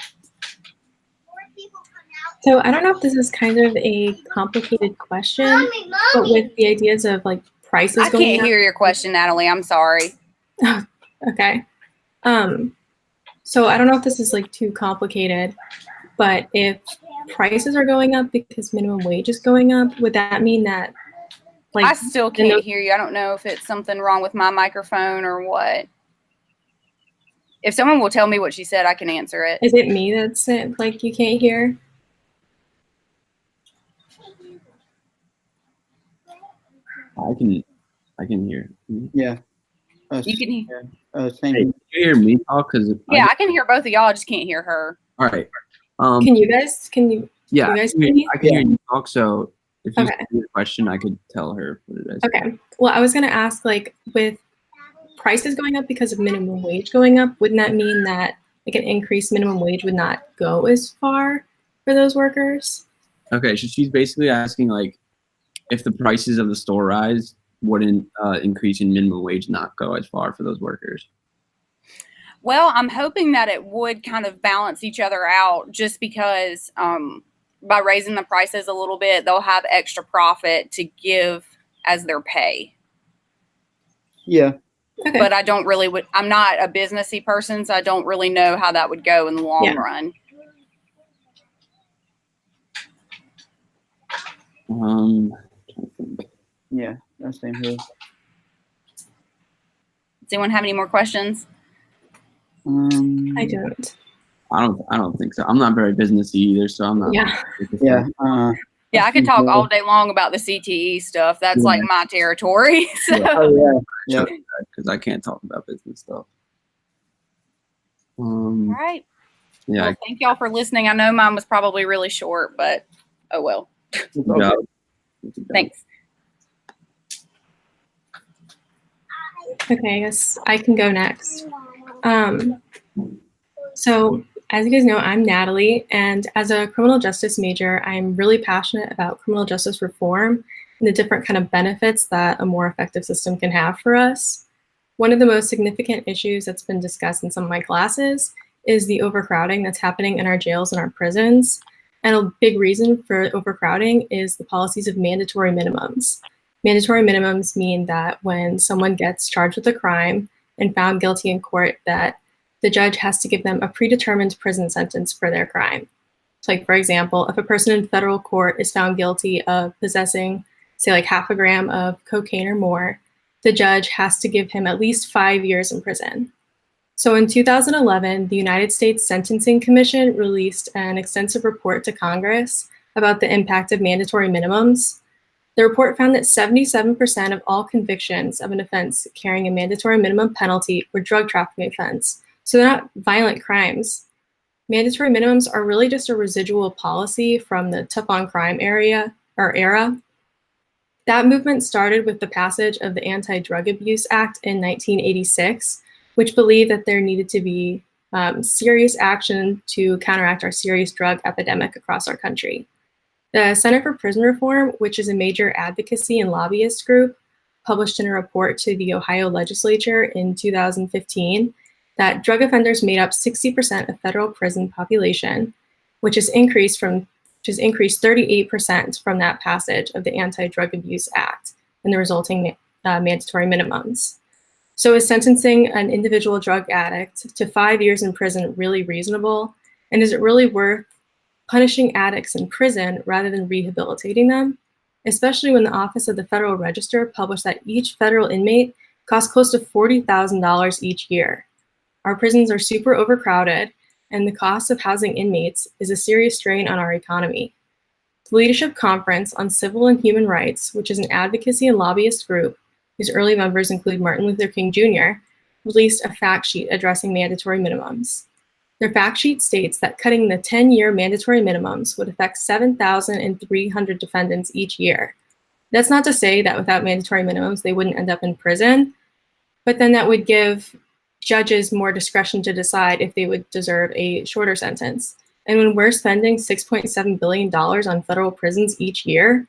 So I don't know if this is kind of a complicated question, but with the ideas of like prices I going can't up. hear your question, Natalie. I'm sorry. Okay. So I don't know if this is like too complicated, but if prices are going up because minimum wage is going up, would that mean that like I still can't hear you. I don't know if it's something wrong with my microphone or what. If someone will tell me what she said, I can answer it. Is it me that's like you can't hear? I can hear. Yeah. You can hear. Same. Hey, can you hear me talk? Because Yeah, I can hear both of y'all. I just can't hear her. All right. Can you guys Yeah, you guys hear me? I can hear you talk. So if you Okay. have a question, I could tell her what it is. Okay. Well, I was gonna ask, like, with prices going up because of minimum wage going up, wouldn't that mean that like an increased minimum wage would not go as far for those workers? Okay, so she's basically asking like if the prices of the store rise, wouldn't increasing minimum wage not go as far for those workers? Well, I'm hoping that it would kind of balance each other out, just because by raising the prices a little bit, they'll have extra profit to give as their pay. Yeah. Okay. But I don't really I'm not a businessy person, so I don't really know how that would go in the long run. Yeah, that's same here. Does anyone have any more questions? I don't. I don't think so. I'm not very businessy either, so I'm not. Yeah. Yeah. Yeah, I could talk all day long about the CTE stuff. That's like my territory. So. Oh yeah. Because I can't talk about business stuff. All right. Yeah. Well, thank y'all for listening. I know mine was probably really short, but oh well. Yeah. Thanks. Okay, I guess I can go next. So as you guys know, I'm Natalie, and as a criminal justice major, I'm really passionate about criminal justice reform and the different kind of benefits that a more effective system can have for us. One of the most significant issues that's been discussed in some of my classes is the overcrowding that's happening in our jails and our prisons. And a big reason for overcrowding is the policies of mandatory minimums. Mandatory minimums mean that when someone gets charged with a crime and found guilty in court, that the judge has to give them a predetermined prison sentence for their crime. So like, for example, if a person in federal court is found guilty of possessing, say like 0.5 gram of cocaine or more, the judge has to give him at least 5 years in prison. So in 2011, the United States Sentencing Commission released an extensive report to Congress about the impact of mandatory minimums. The report found that 77% of all convictions of an offense carrying a mandatory minimum penalty were drug trafficking offense. So they're not violent crimes. Mandatory minimums are really just a residual policy from the tough on crime era. That movement started with the passage of the Anti-Drug Abuse Act in 1986, which believed that there needed to be serious action to counteract our serious drug epidemic across our country. The Center for Prison Reform, which is a major advocacy and lobbyist group, published in a report to the Ohio legislature in 2015 that drug offenders made up 60% of federal prison population, which has increased 38% from that passage of the Anti-Drug Abuse Act and the resulting mandatory minimums. So is sentencing an individual drug addict to 5 years in prison really reasonable? And is it really worth punishing addicts in prison rather than rehabilitating them? Especially when the Office of the Federal Register published that each federal inmate costs close to $40,000 each year. Our prisons are super overcrowded, and the cost of housing inmates is a serious strain on our economy. The Leadership Conference on Civil and Human Rights, which is an advocacy and lobbyist group whose early members include Martin Luther King Jr., released a fact sheet addressing mandatory minimums. Their fact sheet states that cutting the 10-year mandatory minimums would affect 7,300 defendants each year. That's not to say that without mandatory minimums, they wouldn't end up in prison, but then that would give judges more discretion to decide if they would deserve a shorter sentence. And when we're spending $6.7 billion on federal prisons each year,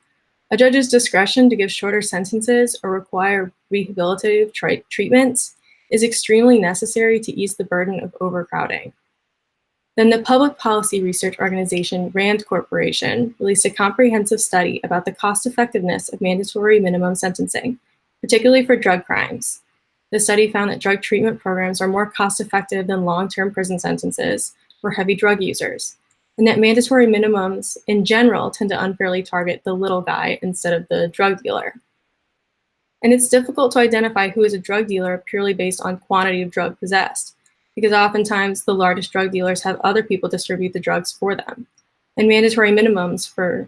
a judge's discretion to give shorter sentences or require rehabilitative treatments is extremely necessary to ease the burden of overcrowding. Then the public policy research organization RAND Corporation released a comprehensive study about the cost effectiveness of mandatory minimum sentencing, particularly for drug crimes. The study found that drug treatment programs are more cost effective than long-term prison sentences for heavy drug users, and that mandatory minimums in general tend to unfairly target the little guy instead of the drug dealer. And it's difficult to identify who is a drug dealer purely based on quantity of drug possessed, because oftentimes the largest drug dealers have other people distribute the drugs for them. And mandatory minimums for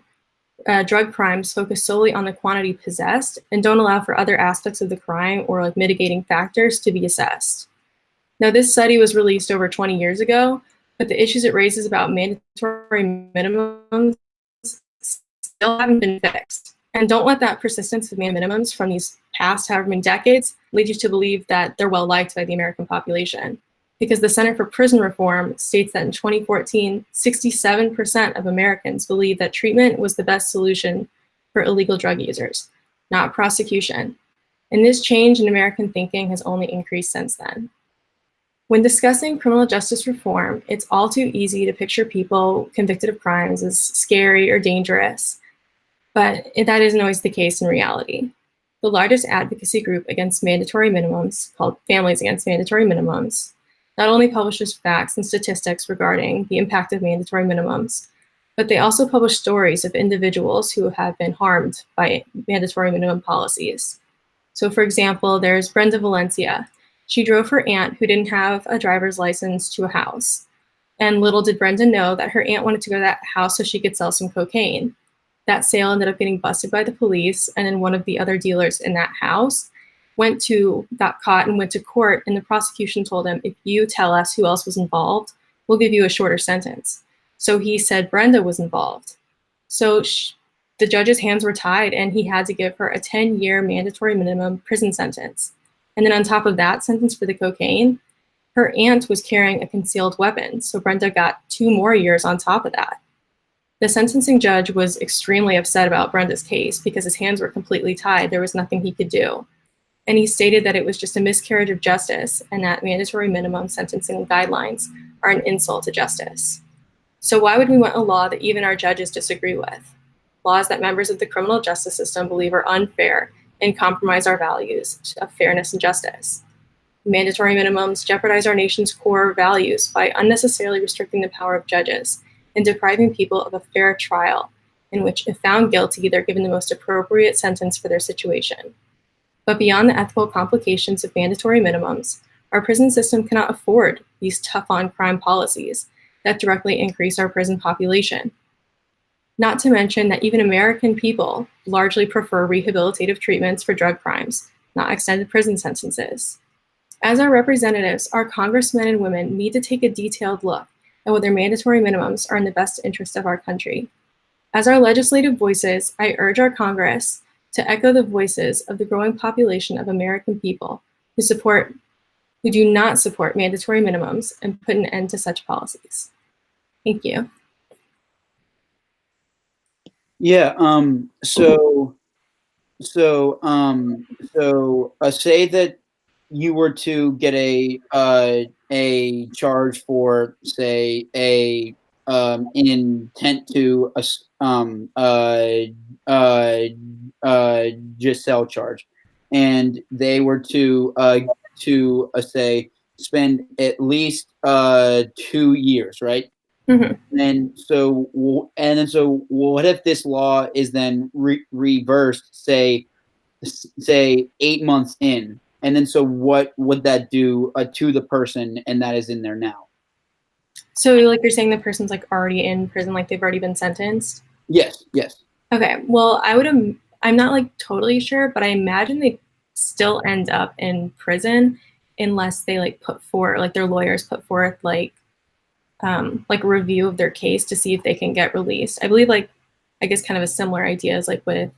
drug crimes focus solely on the quantity possessed and don't allow for other aspects of the crime or like mitigating factors to be assessed. Now, this study was released over 20 years ago, but the issues it raises about mandatory minimums still haven't been fixed. And don't let that persistence of minimums from these past however many decades lead you to believe that they're well liked by the American population. Because the Center for Prison Reform states that in 2014, 67% of Americans believe that treatment was the best solution for illegal drug users, not prosecution. And this change in American thinking has only increased since then. When discussing criminal justice reform, it's all too easy to picture people convicted of crimes as scary or dangerous, but that isn't always the case in reality. The largest advocacy group against mandatory minimums, called Families Against Mandatory Minimums, not only publishes facts and statistics regarding the impact of mandatory minimums, but they also publish stories of individuals who have been harmed by mandatory minimum policies. So for example, there's Brenda Valencia. She drove her aunt, who didn't have a driver's license, to a house. And little did Brenda know that her aunt wanted to go to that house so she could sell some cocaine. That sale ended up getting busted by the police, and then one of the other dealers in that house got caught and went to court, and the prosecution told him, if you tell us who else was involved, we'll give you a shorter sentence. So he said Brenda was involved. So the judge's hands were tied, and he had to give her a 10-year mandatory minimum prison sentence. And then on top of that sentence for the cocaine, her aunt was carrying a concealed weapon, so Brenda got 2 more years on top of that. The sentencing judge was extremely upset about Brenda's case because his hands were completely tied. There was nothing he could do. And he stated that it was just a miscarriage of justice and that mandatory minimum sentencing guidelines are an insult to justice. So why would we want a law that even our judges disagree with? Laws that members of the criminal justice system believe are unfair and compromise our values of fairness and justice. Mandatory minimums jeopardize our nation's core values by unnecessarily restricting the power of judges and depriving people of a fair trial in which, if found guilty, they're given the most appropriate sentence for their situation. But beyond the ethical complications of mandatory minimums, our prison system cannot afford these tough-on-crime policies that directly increase our prison population. Not to mention that even American people largely prefer rehabilitative treatments for drug crimes, not extended prison sentences. As our representatives, our congressmen and women need to take a detailed look at whether mandatory minimums are in the best interest of our country. As our legislative voices, I urge our Congress to echo the voices of the growing population of American people who do not support mandatory minimums and put an end to such policies. Thank you. Yeah. So say that you were to get a charge for, say, a intent to just sell charge, and they were to say spend at least 2 years, right? Mm-hmm. And so what if this law is then reversed, say 8 months in, and then so what would that do to the person and that is in there now? So like you're saying the person's like already in prison, like they've already been sentenced? Yes. Okay, well, I'm not like totally sure, but I imagine they still end up in prison unless they like their lawyers put forth like a review of their case to see if they can get released. I believe I guess kind of a similar idea is like with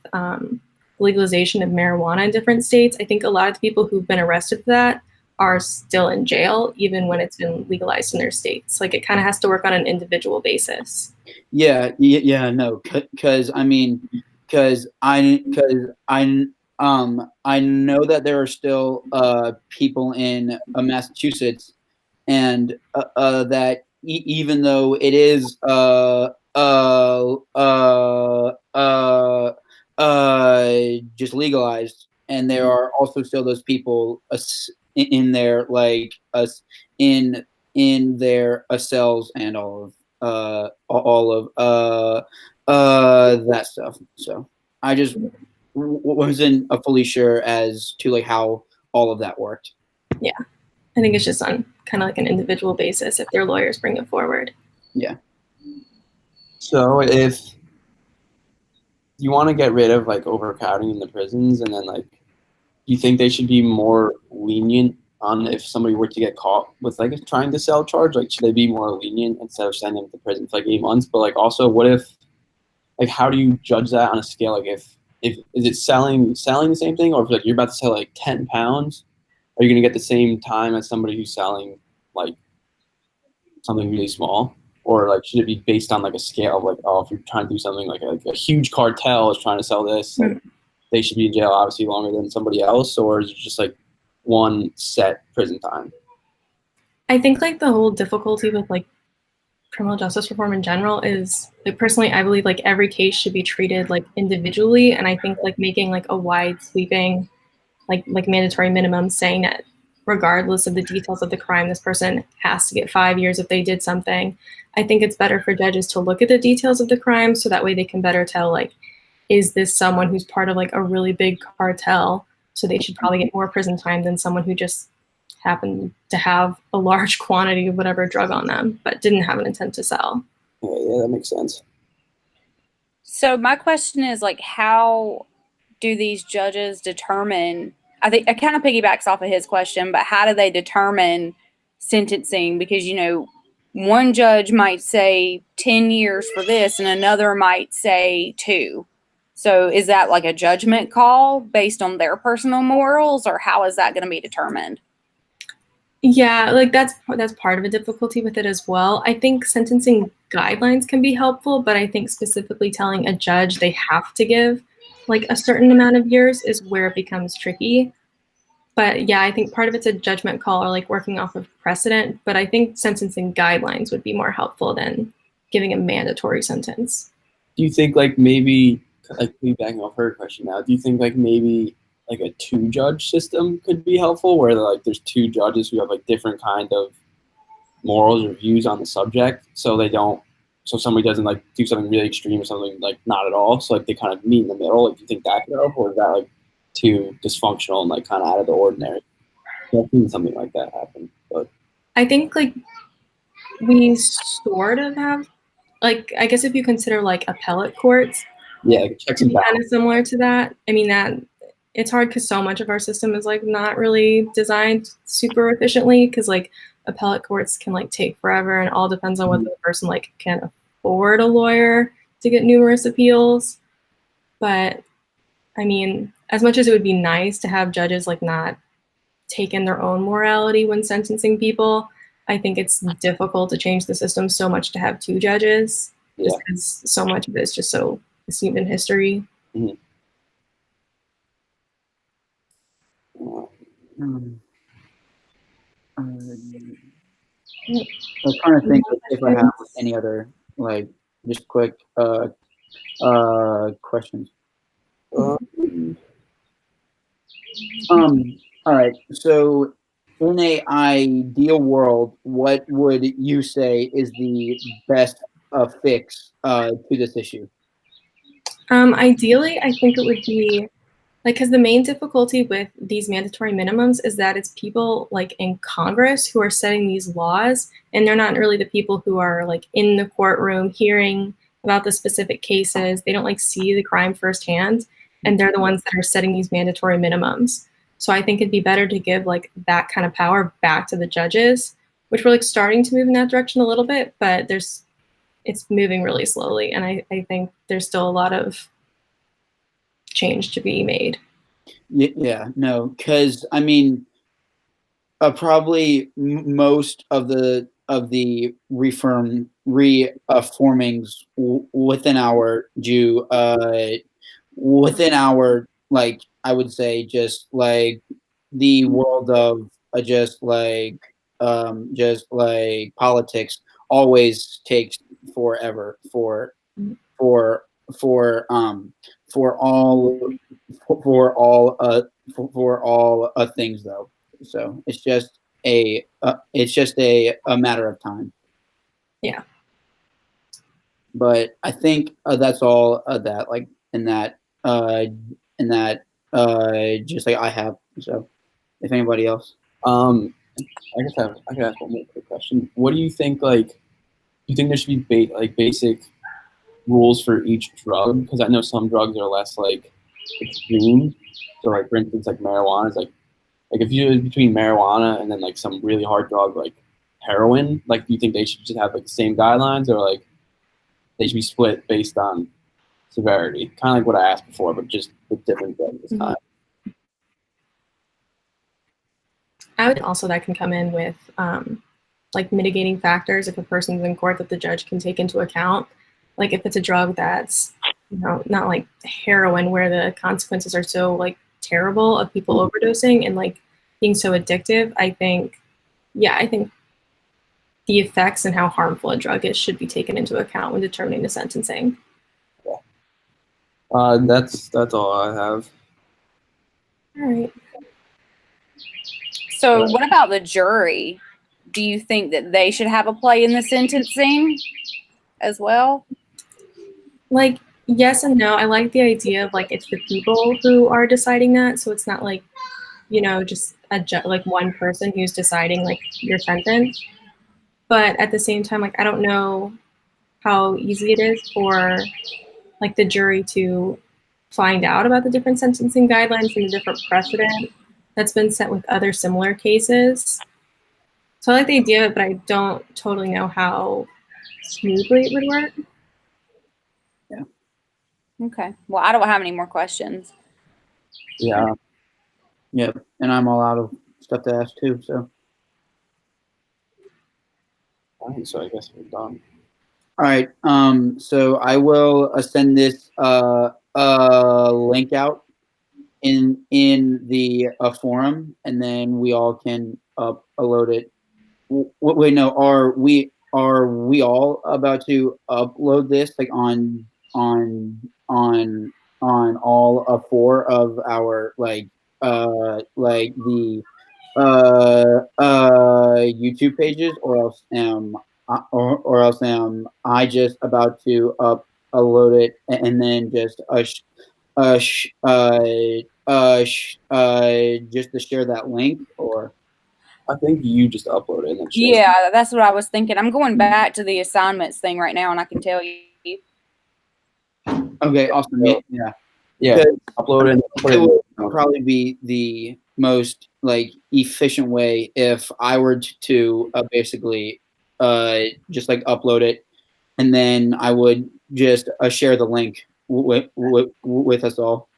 legalization of marijuana in different states. I think a lot of the people who've been arrested for that are still in jail even when it's been legalized in their states. Like it kind of has to work on an individual basis. Yeah, no, because I know that there are still people in Massachusetts, and that even though it is just legalized, and there are also still those people in there, like us in their cells and all of that stuff. So I just wasn't fully sure as to like how all of that worked. Yeah, I think it's just on kind of like an individual basis if their lawyers bring it forward. Yeah. So if you want to get rid of like overcrowding in the prisons, and then like, you think they should be more lenient on if somebody were to get caught with like trying to sell charge? Like, should they be more lenient instead of sending them to prison for like 8 months? But like, also, what if, like, how do you judge that on a scale? Like, if if is it selling the same thing, or if like you're about to sell like 10 pounds, are you gonna get the same time as somebody who's selling like something really small? Or like should it be based on like a scale of like, oh, if you're trying to do something like a huge cartel is trying to sell this, like they should be in jail obviously longer than somebody else, or is it just like one set prison time? I think like the whole difficulty with like criminal justice reform in general is like personally I believe like every case should be treated like individually, and I think like making like a wide sweeping like mandatory minimum saying that regardless of the details of the crime this person has to get 5 years if they did something. I think it's better for judges to look at the details of the crime so that way they can better tell like, is this someone who's part of like a really big cartel, so they should probably get more prison time than someone who just happened to have a large quantity of whatever drug on them but didn't have an intent to sell. Yeah, that makes sense. So my question is like, how do these judges determine? I think it kind of piggybacks off of his question, but how do they determine sentencing? Because one judge might say 10 years for this, and another might say 2. So is that like a judgment call based on their personal morals, or how is that going to be determined? Yeah, like that's part of a difficulty with it as well. I think sentencing guidelines can be helpful, but I think specifically telling a judge they have to give like a certain amount of years is where it becomes tricky. But yeah, I think part of it's a judgment call or like working off of precedent, but I think sentencing guidelines would be more helpful than giving a mandatory sentence. Do you think like maybe like piggybacking off her question now, do you think like maybe like a 2-judge system could be helpful where like there's 2 judges who have like different kind of morals or views on the subject, so somebody doesn't like do something really extreme or something like not at all, so like they kind of meet in the middle? Like, do you think that could help, or is that like too dysfunctional and like kind of out of the ordinary? I've seen something like that happen, but I think like we sort of have like, I guess if you consider like appellate courts, yeah, like checks and kind of balances. similar to that. I mean, that it's hard because so much of our system is like not really designed super efficiently, because like appellate courts can like take forever, and all depends on whether the person like can afford a lawyer to get numerous appeals. But I mean, as much as it would be nice to have judges like not take in their own morality when sentencing people, I think it's difficult to change the system so much to have 2 judges, just because so much of it is just so esteemed in history. Mhm. I was trying to think if I have any other like just quick questions. All right. So, in a ideal world, what would you say is the best fix to this issue? Ideally, I think it would be like, because the main difficulty with these mandatory minimums is that it's people like in Congress who are setting these laws, and they're not really the people who are like in the courtroom hearing about the specific cases. They don't like see the crime firsthand, and they're the ones that are setting these mandatory minimums. So I think it'd be better to give like that kind of power back to the judges, which we're like starting to move in that direction a little bit, but it's moving really slowly, and I think there's still a lot of change to be made. Yeah, no, because I mean, probably most of the reformings within our like, I would say just like the world of just like politics always takes forever for all things though. So it's just a matter of time. Yeah. But I think that's all that like in that just like I have. So if anybody else, I guess I can ask one more quick question. What do you think? Like, do you think there should be basic rules for each drug? Because I know some drugs are less like extreme. So, like for instance, like marijuana is like if you between marijuana and then like some really hard drug like heroin, like do you think they should just have like the same guidelines, or like they should be split based on severity, kind of like what I asked before, but just with different drugs this time. I would also that can come in with like mitigating factors if a person's in court that the judge can take into account. Like if it's a drug that's, you know, not like heroin where the consequences are so like terrible of people overdosing and like being so addictive, I think the effects and how harmful a drug is should be taken into account when determining the sentencing. That's all I have. All right. So what about the jury? Do you think that they should have a play in the sentencing as well? Like, yes and no. I like the idea of like it's the people who are deciding that, so it's not like, you know, just like one person who's deciding like your sentence. But at the same time, like I don't know how easy it is for like the jury to find out about the different sentencing guidelines and the different precedent that's been set with other similar cases. So I like the idea of it, but I don't totally know how smoothly it would work. Okay. Well, I don't have any more questions. Yeah. Yep. And I'm all out of stuff to ask too. So. All right, so I guess we're done. All right. So I will send this link out in the forum, and then we all can upload it. Wait, no. Are we all about to upload this like on all four of our like the YouTube pages, or else I just about to upload it and then just just to share that link? Or I think you just upload it. And share it. Yeah, that's what I was thinking. I'm going back to the assignments thing right now, and I can tell you. okay, awesome. Yeah. Yeah, upload it. And put It it would in. probably be the most like efficient way if I were to basically just like upload it, and then I would just share the link with us all.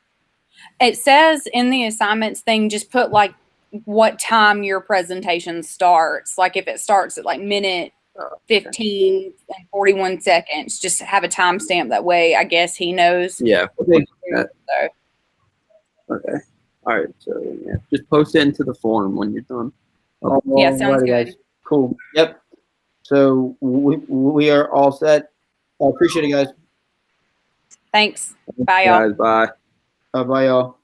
It says in the assignments thing, just put like what time your presentation starts. Like if it starts at like minute 15 and 41 seconds, just have a timestamp. That way, I guess he knows. Yeah. Okay. So, Okay. All right. So yeah, just post it into the forum when you're done. yeah, sounds Alrighty, good. guys. Cool. Yep. So we are all set. I appreciate it, guys. Thanks. Bye, y'all. Guys, bye. Bye, y'all.